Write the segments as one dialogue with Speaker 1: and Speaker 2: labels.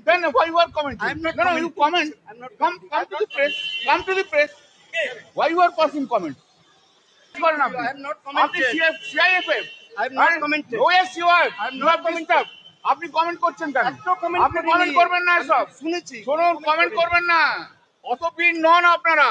Speaker 1: commenting.
Speaker 2: Then why you are commenting?
Speaker 1: I'm not
Speaker 2: No, no, you
Speaker 1: commenting.
Speaker 2: comment.
Speaker 1: I'm not
Speaker 2: Come to the press. Come to the press. Why you are passing comments? করেন আপনি?
Speaker 1: I have not
Speaker 2: আপনি
Speaker 1: commented.
Speaker 2: CIFF
Speaker 1: I have not commented.
Speaker 2: Oh yes you are.
Speaker 1: I have
Speaker 2: You
Speaker 1: not
Speaker 2: have disturbed. আপনি comment করছেন কেন?
Speaker 1: এত comment
Speaker 2: আপনি
Speaker 1: করিনি।
Speaker 2: Comment করবেন না
Speaker 1: আমি
Speaker 2: সব।
Speaker 1: শুনেছি।
Speaker 2: শুনুন, কমেন্ট করবেন না। অত পিন নন আপনারা।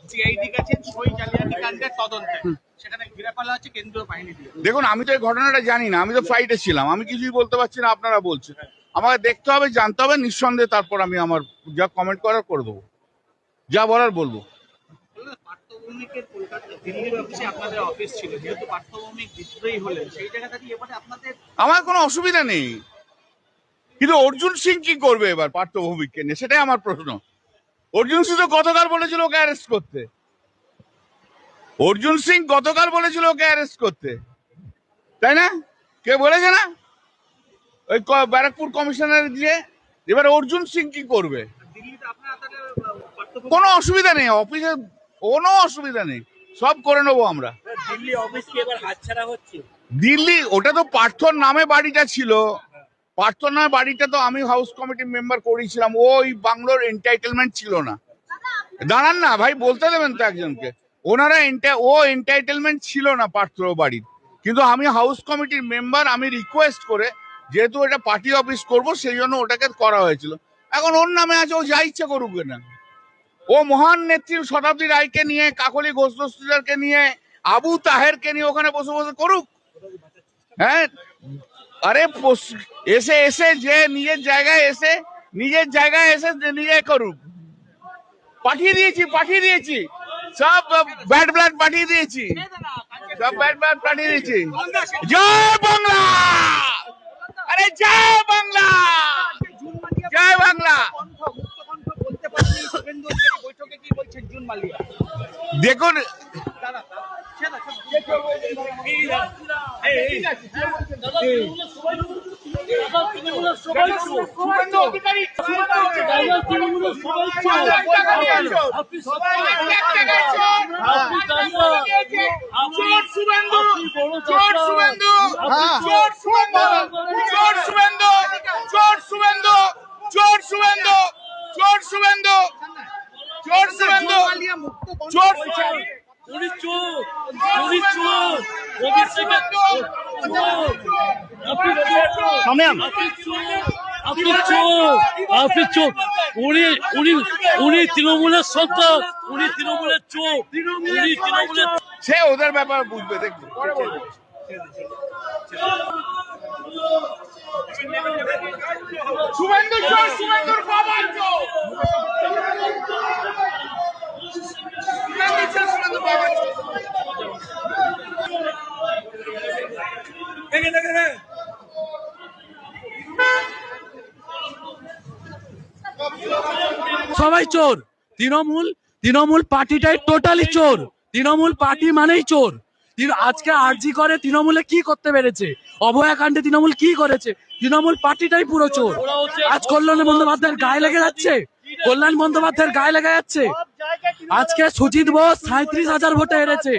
Speaker 3: সিআইডি গেছেন সই জালিয়াতি কাণ্ডের তদন্তে, সেখানে ঘিরে ফেলা হচ্ছে কেন্দ্রীয় বাহিনী দিয়ে।
Speaker 2: দেখুন, আমি তো এই ঘটনাটা জানি না, আমি তো ফ্লাইটে ছিলাম, আমি কিছুই বলতে পারছি না, আপনারা বলছেন। আমাকে দেখতে হবে, জানতে হবে, নিঃসন্দেহে তারপর আমি আমার যা কমেন্ট করার করে দেবো, যা বলার বলবো।
Speaker 3: পার্থভৌমিকের কলকাতা দিল্লির অফিসে আপনাদের অফিস ছিল, যেহেতু পার্থভৌমিক বিদ্রোহী হলেন সেই জায়গাটা দিয়ে এবারে আপনাদের
Speaker 2: আমার কোনো অসুবিধা নেই, কিন্তু অর্জুন সিং কি করবে এবার পার্থভৌমিককে নিয়ে, সেটাই আমার প্রশ্ন। অর্জুন সিং তো গতকাল বলেছিল ওকে অ্যারেস্ট করতে, অর্জুন সিং গতকাল বলেছিল ওকে অ্যারেস্ট করতে, তাই না? কে বলেছে না? ওই ব্যারাকপুর কমিশনার দিয়ে। এবার অর্জুন সিং কি করবে?
Speaker 3: দিল্লিতে আপনারা তাহলে
Speaker 2: কোনো অসুবিধা নেই, অফিসে কোনো অসুবিধা নেই, সব করে নেবো আমরা।
Speaker 3: দিল্লি অফিস কি এবার হাতছাড়া হচ্ছে?
Speaker 2: দিল্লি, ওটা তো পার্থর নামে বাড়িটা ছিল, পার্থর নামে বাড়িটা তো আমি হাউস কমিটির মেম্বার করেছিলাম, ওই বাংলোর এন্টাইটেলমেন্ট ছিল না। দাঁড়ান না ভাই, বলতে দেবেন তো একজনকে। ওনারা এন্টাইটেলমেন্ট ছিল না পার্থর বাড়ির, কিন্তু আমি হাউস কমিটির মেম্বার, আমি রিকোয়েস্ট করে, যেহেতু এটা পার্টি অফিস করব সেই জন্য ওটাকে করা হয়েছিল। এখন ওর নামে আছে, ও যা ইচ্ছা করুক না। ও মহান নেত্রী শতাব্দী রায়কে নিয়ে, কাকলি ঘোষ দস্তিদারকে নিয়ে, আবু তাহেরকে নিয়ে ওখানে বসে বসে করুক। হ্যাঁ, আরে এসে এসে যে নিজের জায়গায় এসে নিজে করুক। পাঠিয়ে দিয়েছি সব ব্যাড ব্লাড পাঠিয়ে দিয়েছি, সব ব্যাড ব্লাড পাঠিয়ে দিয়েছি। জয় বাংলা, আরে জয় বাংলা, জয় বাংলা।
Speaker 3: বলতে পারেনি শুভেন্দু অধিকারী বৈঠকে, কি বলছেন জুন মালিয়া?
Speaker 2: দেখুন,
Speaker 4: উনি তৃণমূলের সন্তান, উনি তৃণমূলের চোখ, উনি তৃণমূলের।
Speaker 2: সে ওদের ব্যাপার বুঝবে, দেখবে পরে বলবো। শুভেন্দু চোর, শুভেন্দুর বাবার চোর, শুভেন্দু চোর, শুভেন্দুর বাবার চোর।
Speaker 4: সবাই চোর, তৃণমূল পার্টিটাই টোটালি চোর, তৃণমূল পার্টি মানেই চোর। আজকে আরজি করে তৃণমূলে কি করতে পেরেছে, অভয়াকাণ্ডে তৃণমূল কি করেছে, তৃণমূল পার্টিটাই পুরো চোর। আজ কল্যাণ বন্দ্যোপাধ্যায়ের গায়ে লেগে যাচ্ছে, আজকে সুজিত বোস 37,000 ভোটে হেরেছে,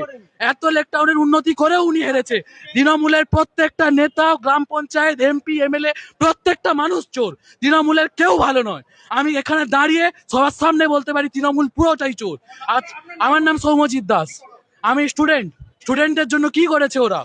Speaker 4: এত লেকটাউনের উন্নতি করেও উনি হেরেছে। তৃণমূলের প্রত্যেকটা নেতা, গ্রাম পঞ্চায়েত, এমপি, এমএলএ, প্রত্যেকটা মানুষ চোর, তৃণমূলের কেউ ভালো নয়। আমি এখানে দাঁড়িয়ে সবার সামনে বলতে পারি তৃণমূল পুরোটাই চোর। আজ আমার নাম সৌম্যজিৎ দাস, আমি স্টুডেন্টের জন্য কি করেছে ওরা?